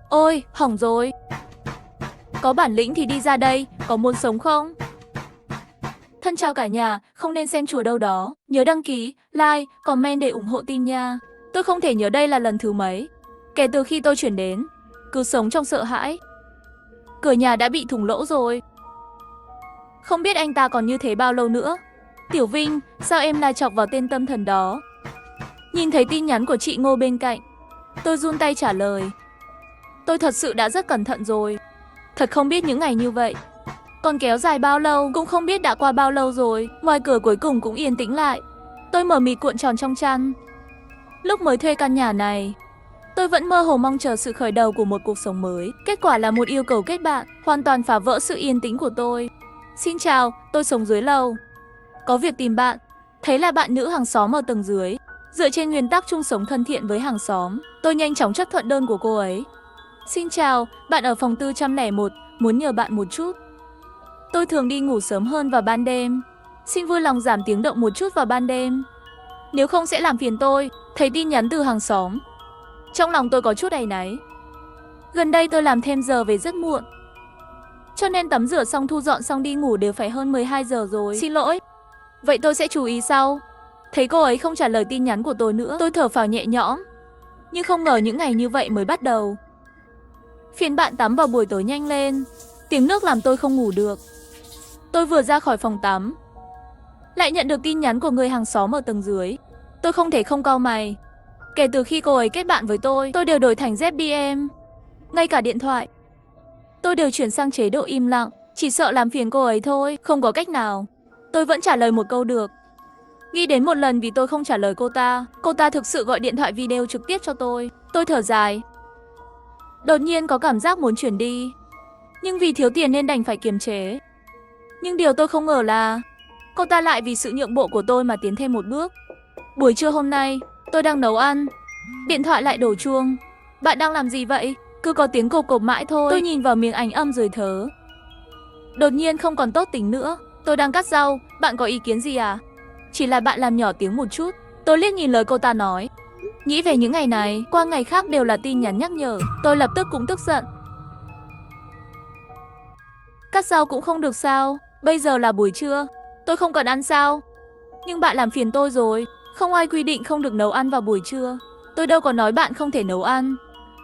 Ôi, hỏng rồi. Có bản lĩnh thì đi ra đây, có muốn sống không? Thân chào cả nhà, không nên xem chùa đâu đó. Nhớ đăng ký, like, comment để ủng hộ team nha. Tôi không thể nhớ đây là lần thứ mấy. Kể từ khi tôi chuyển đến, cứ sống trong sợ hãi. Cửa nhà đã bị thủng lỗ rồi. Không biết anh ta còn như thế bao lâu nữa. Tiểu Vinh, sao em lại chọc vào tên tâm thần đó? Nhìn thấy tin nhắn của chị Ngô bên cạnh, tôi run tay trả lời. Tôi thật sự đã rất cẩn thận rồi. Thật không biết những ngày như vậy còn kéo dài bao lâu, cũng không biết đã qua bao lâu rồi. Ngoài cửa cuối cùng cũng yên tĩnh lại. Tôi mờ mịt cuộn tròn trong chăn. Lúc mới thuê căn nhà này, tôi vẫn mơ hồ mong chờ sự khởi đầu của một cuộc sống mới. Kết quả là một yêu cầu kết bạn, hoàn toàn phá vỡ sự yên tĩnh của tôi. Xin chào, tôi sống dưới lầu. Có việc tìm bạn. Thấy là bạn nữ hàng xóm ở tầng dưới. Dựa trên nguyên tắc chung sống thân thiện với hàng xóm, tôi nhanh chóng chấp thuận đơn của cô ấy. Xin chào, bạn ở phòng 401, muốn nhờ bạn một chút. Tôi thường đi ngủ sớm hơn vào ban đêm. Xin vui lòng giảm tiếng động một chút vào ban đêm. Nếu không sẽ làm phiền tôi. Thấy tin nhắn từ hàng xóm, trong lòng tôi có chút áy náy. Gần đây tôi làm thêm giờ về rất muộn, cho nên tắm rửa xong thu dọn xong đi ngủ đều phải hơn 12 giờ rồi. Xin lỗi. Vậy tôi sẽ chú ý sau. Thấy cô ấy không trả lời tin nhắn của tôi nữa, tôi thở phào nhẹ nhõm. Nhưng không ngờ những ngày như vậy mới bắt đầu. Phiền bạn tắm vào buổi tối nhanh lên. Tiếng nước làm tôi không ngủ được. Tôi vừa ra khỏi phòng tắm, lại nhận được tin nhắn của người hàng xóm ở tầng dưới. Tôi không thể không cau mày. Kể từ khi cô ấy kết bạn với tôi đều đổi thành ZBM. Ngay cả điện thoại tôi đều chuyển sang chế độ im lặng. Chỉ sợ làm phiền cô ấy thôi. Không có cách nào, tôi vẫn trả lời một câu được. Nghĩ đến một lần vì tôi không trả lời cô ta thực sự gọi điện thoại video trực tiếp cho tôi. Tôi thở dài. Đột nhiên có cảm giác muốn chuyển đi, nhưng vì thiếu tiền nên đành phải kiềm chế. Nhưng điều tôi không ngờ là cô ta lại vì sự nhượng bộ của tôi mà tiến thêm một bước. Buổi trưa hôm nay, tôi đang nấu ăn. Điện thoại lại đổ chuông. Bạn đang làm gì vậy? Cứ có tiếng cộp cộp mãi thôi. Tôi nhìn vào miếng ảnh âm rồi thớ. Đột nhiên không còn tốt tính nữa. Tôi đang cắt rau, bạn có ý kiến gì à? Chỉ là bạn làm nhỏ tiếng một chút. Tôi liếc nhìn lời cô ta nói. Nghĩ về những ngày này, qua ngày khác đều là tin nhắn nhắc nhở. Tôi lập tức cũng tức giận. Cắt rau cũng không được sao? Bây giờ là buổi trưa, tôi không cần ăn sao? Nhưng bạn làm phiền tôi rồi. Không ai quy định không được nấu ăn vào buổi trưa. Tôi đâu có nói bạn không thể nấu ăn.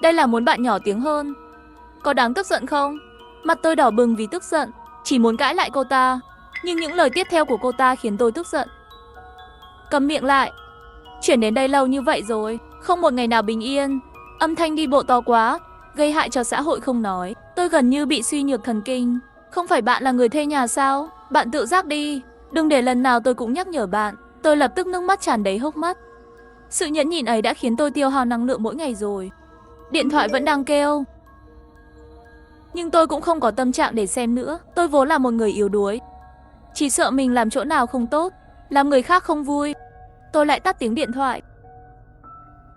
Đây là muốn bạn nhỏ tiếng hơn. Có đáng tức giận không? Mặt tôi đỏ bừng vì tức giận, chỉ muốn cãi lại cô ta. Nhưng những lời tiếp theo của cô ta khiến tôi tức giận. Câm miệng lại. Chuyển đến đây lâu như vậy rồi, không một ngày nào bình yên. Âm thanh đi bộ to quá, gây hại cho xã hội không nói. Tôi gần như bị suy nhược thần kinh. Không phải bạn là người thuê nhà sao? Bạn tự giác đi. Đừng để lần nào tôi cũng nhắc nhở bạn. Tôi lập tức nước mắt tràn đầy hốc mắt. Sự nhẫn nhịn ấy đã khiến tôi tiêu hao năng lượng mỗi ngày rồi. Điện thoại vẫn đang kêu, nhưng tôi cũng không có tâm trạng để xem nữa. Tôi vốn là một người yếu đuối, chỉ sợ mình làm chỗ nào không tốt, làm người khác không vui. Tôi lại tắt tiếng điện thoại.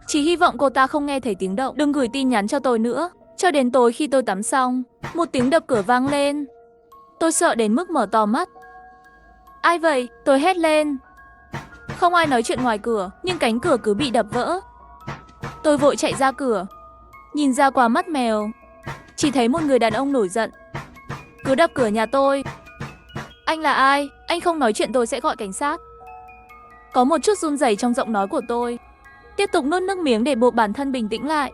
Chỉ hy vọng cô ta không nghe thấy tiếng động. Đừng gửi tin nhắn cho tôi nữa. Cho đến tối khi tôi tắm xong, một tiếng đập cửa vang lên. Tôi sợ đến mức mở to mắt. Ai vậy? Tôi hét lên. Không ai nói chuyện ngoài cửa, nhưng cánh cửa cứ bị đập vỡ. Tôi vội chạy ra cửa. Nhìn ra qua mắt mèo, chỉ thấy một người đàn ông nổi giận, cứ đập cửa nhà tôi. Anh là ai? Anh không nói chuyện tôi sẽ gọi cảnh sát. Có một chút run rẩy trong giọng nói của tôi. Tiếp tục nuốt nước miếng để buộc bản thân bình tĩnh lại.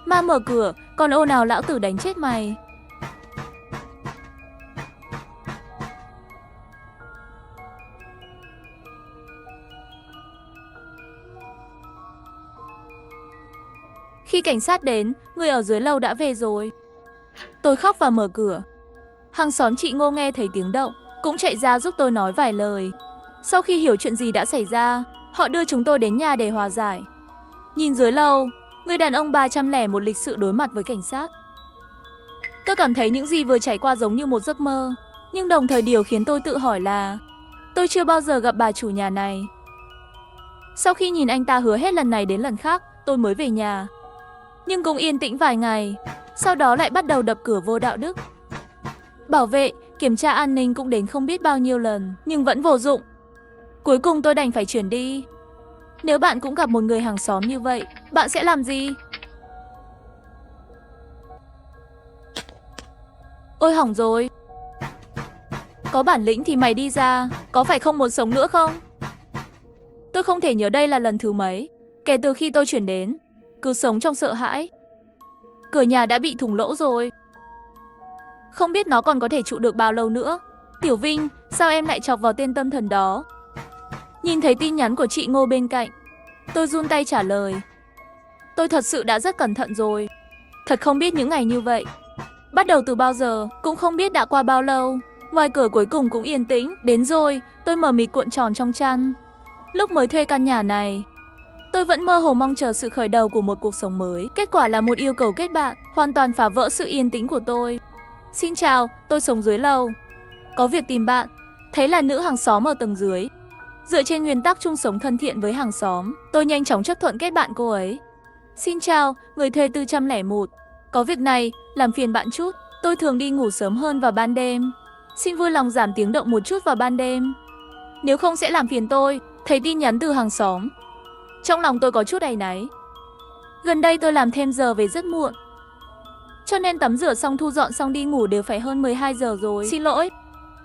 Ma mở cửa, còn ô nào lão tử đánh chết mày. Khi cảnh sát đến, người ở dưới lầu đã về rồi. Tôi khóc và mở cửa. Hàng xóm chị Ngô nghe thấy tiếng động, cũng chạy ra giúp tôi nói vài lời. Sau khi hiểu chuyện gì đã xảy ra, họ đưa chúng tôi đến nhà để hòa giải. Nhìn dưới lầu, người đàn ông 301 lịch sự đối mặt với cảnh sát. Tôi cảm thấy những gì vừa trải qua giống như một giấc mơ. Nhưng đồng thời điều khiến tôi tự hỏi là tôi chưa bao giờ gặp bà chủ nhà này. Sau khi nhìn anh ta hứa hết lần này đến lần khác, tôi mới về nhà. Nhưng cũng yên tĩnh vài ngày, sau đó lại bắt đầu đập cửa vô đạo đức. Bảo vệ, kiểm tra an ninh cũng đến không biết bao nhiêu lần, nhưng vẫn vô dụng. Cuối cùng tôi đành phải chuyển đi. Nếu bạn cũng gặp một người hàng xóm như vậy, bạn sẽ làm gì? Ôi hỏng rồi. Có bản lĩnh thì mày đi ra, có phải không muốn sống nữa không? Tôi không thể nhớ đây là lần thứ mấy kể từ khi tôi chuyển đến, cứ sống trong sợ hãi. Cửa nhà đã bị thủng lỗ rồi, không biết nó còn có thể trụ được bao lâu nữa. Tiểu Vinh, sao em lại chọc vào tên tâm thần đó? Nhìn thấy tin nhắn của chị Ngô bên cạnh, tôi run tay trả lời. Tôi thật sự đã rất cẩn thận rồi. Thật không biết những ngày như vậy bắt đầu từ bao giờ, cũng không biết đã qua bao lâu. Ngoài cửa cuối cùng cũng yên tĩnh. Đến rồi, tôi mờ mịt cuộn tròn trong chăn. Lúc mới thuê căn nhà này, tôi vẫn mơ hồ mong chờ sự khởi đầu của một cuộc sống mới. Kết quả là một yêu cầu kết bạn, hoàn toàn phá vỡ sự yên tĩnh của tôi. Xin chào, tôi sống dưới lầu, có việc tìm bạn. Thấy là nữ hàng xóm ở tầng dưới. Dựa trên nguyên tắc chung sống thân thiện với hàng xóm, tôi nhanh chóng chấp thuận kết bạn cô ấy. Xin chào, người thuê 401. Có việc này, làm phiền bạn chút. Tôi thường đi ngủ sớm hơn vào ban đêm. Xin vui lòng giảm tiếng động một chút vào ban đêm, nếu không sẽ làm phiền tôi. Thấy tin nhắn từ hàng xóm, trong lòng tôi có chút áy náy. Gần đây tôi làm thêm giờ về rất muộn, cho nên tắm rửa xong thu dọn xong đi ngủ đều phải hơn 12 giờ rồi. Xin lỗi.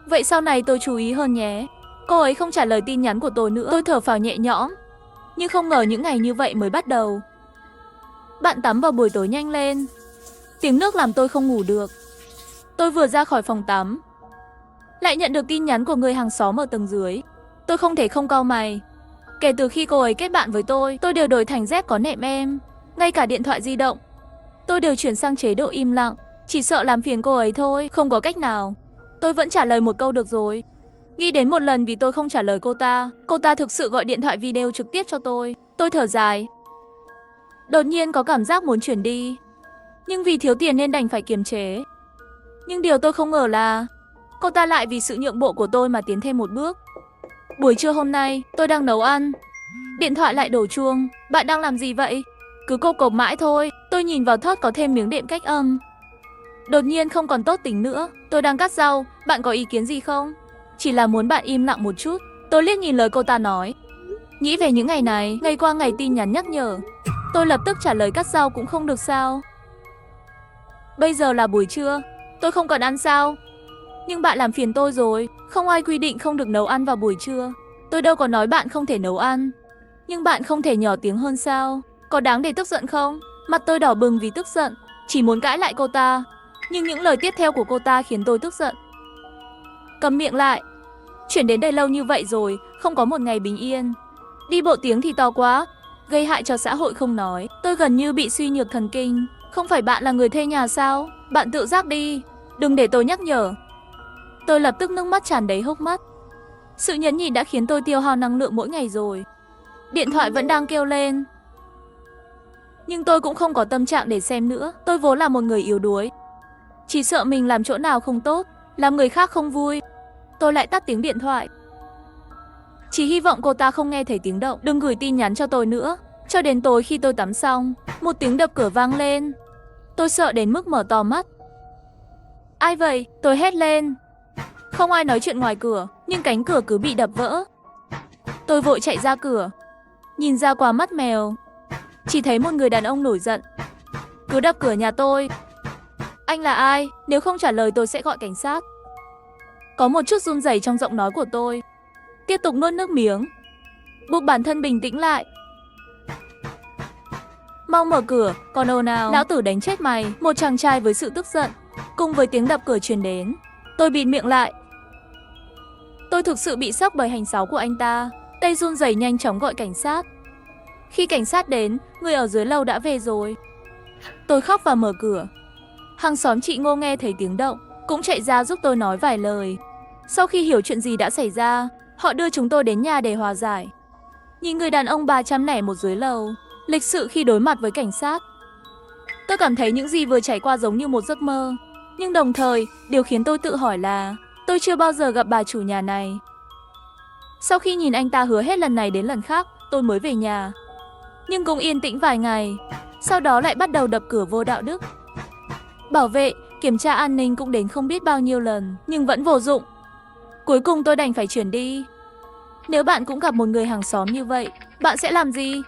Vậy sau này tôi chú ý hơn nhé. Cô ấy không trả lời tin nhắn của tôi nữa. Tôi thở phào nhẹ nhõm, nhưng không ngờ những ngày như vậy mới bắt đầu. Bạn tắm vào buổi tối nhanh lên. Tiếng nước làm tôi không ngủ được. Tôi vừa ra khỏi phòng tắm, lại nhận được tin nhắn của người hàng xóm ở tầng dưới. Tôi không thể không cau mày. Kể từ khi cô ấy kết bạn với tôi đều đổi thành dép có nệm em. Ngay cả điện thoại di động tôi đều chuyển sang chế độ im lặng, chỉ sợ làm phiền cô ấy thôi. Không có cách nào, tôi vẫn trả lời một câu được rồi. Nghĩ đến một lần vì tôi không trả lời cô ta thực sự gọi điện thoại video trực tiếp cho tôi. Tôi thở dài. Đột nhiên có cảm giác muốn chuyển đi, nhưng vì thiếu tiền nên đành phải kiềm chế. Nhưng điều tôi không ngờ là cô ta lại vì sự nhượng bộ của tôi mà tiến thêm một bước. Buổi trưa hôm nay, tôi đang nấu ăn, điện thoại lại đổ chuông. Bạn đang làm gì vậy? Cứ cộp cộp mãi thôi. Tôi nhìn vào thớt có thêm miếng đệm cách âm. Đột nhiên không còn tốt tính nữa. Tôi đang cắt rau, bạn có ý kiến gì không? Chỉ là muốn bạn im lặng một chút. Tôi liếc nhìn lời cô ta nói. Nghĩ về những ngày này, ngày qua ngày tin nhắn nhắc nhở. Tôi lập tức trả lời cắt rau cũng không được sao? Bây giờ là buổi trưa, tôi không cần ăn sao? Nhưng bạn làm phiền tôi rồi. Không ai quy định không được nấu ăn vào buổi trưa. Tôi đâu có nói bạn không thể nấu ăn. Nhưng bạn không thể nhỏ tiếng hơn sao? Có đáng để tức giận không? Mặt tôi đỏ bừng vì tức giận, chỉ muốn cãi lại cô ta. Nhưng những lời tiếp theo của cô ta khiến tôi tức giận. Cầm miệng lại. Chuyển đến đây lâu như vậy rồi, không có một ngày bình yên. Đi bộ tiếng thì to quá, gây hại cho xã hội không nói. Tôi gần như bị suy nhược thần kinh. Không phải bạn là người thuê nhà sao? Bạn tự giác đi, đừng để tôi nhắc nhở. Tôi lập tức nước mắt tràn đầy hốc mắt. Sự nhẫn nhịn đã khiến tôi tiêu hao năng lượng mỗi ngày rồi. Điện thoại vẫn đang kêu lên, nhưng tôi cũng không có tâm trạng để xem nữa. Tôi vốn là một người yếu đuối, chỉ sợ mình làm chỗ nào không tốt, làm người khác không vui. Tôi lại tắt tiếng điện thoại. Chỉ hy vọng cô ta không nghe thấy tiếng động, đừng gửi tin nhắn cho tôi nữa. Cho đến tối khi tôi tắm xong, một tiếng đập cửa vang lên. Tôi sợ đến mức mở to mắt. Ai vậy? Tôi hét lên. Không ai nói chuyện ngoài cửa, nhưng cánh cửa cứ bị đập vỡ. Tôi vội chạy ra cửa, nhìn ra qua mắt mèo, chỉ thấy một người đàn ông nổi giận, cứ đập cửa nhà tôi. Anh là ai? Nếu không trả lời tôi sẽ gọi cảnh sát. Có một chút run rẩy trong giọng nói của tôi. Tiếp tục nuốt nước miếng, buộc bản thân bình tĩnh lại. Mau mở cửa, còn ồn ào, lão tử đánh chết mày. Một chàng trai với sự tức giận, cùng với tiếng đập cửa truyền đến. Tôi bịt miệng lại. Tôi thực sự bị sốc bởi hành xáo của anh ta. Tay run rẩy nhanh chóng gọi cảnh sát. Khi cảnh sát đến, người ở dưới lầu đã về rồi. Tôi khóc và mở cửa. Hàng xóm chị Ngô nghe thấy tiếng động, cũng chạy ra giúp tôi nói vài lời. Sau khi hiểu chuyện gì đã xảy ra, họ đưa chúng tôi đến nhà để hòa giải. Nhìn người đàn ông 301 dưới lầu, lịch sự khi đối mặt với cảnh sát. Tôi cảm thấy những gì vừa trải qua giống như một giấc mơ. Nhưng đồng thời, điều khiến tôi tự hỏi là tôi chưa bao giờ gặp bà chủ nhà này. Sau khi nhìn anh ta hứa hết lần này đến lần khác, tôi mới về nhà. Nhưng cũng yên tĩnh vài ngày, sau đó lại bắt đầu đập cửa vô đạo đức. Bảo vệ, kiểm tra an ninh cũng đến không biết bao nhiêu lần, nhưng vẫn vô dụng. Cuối cùng tôi đành phải chuyển đi. Nếu bạn cũng gặp một người hàng xóm như vậy, bạn sẽ làm gì?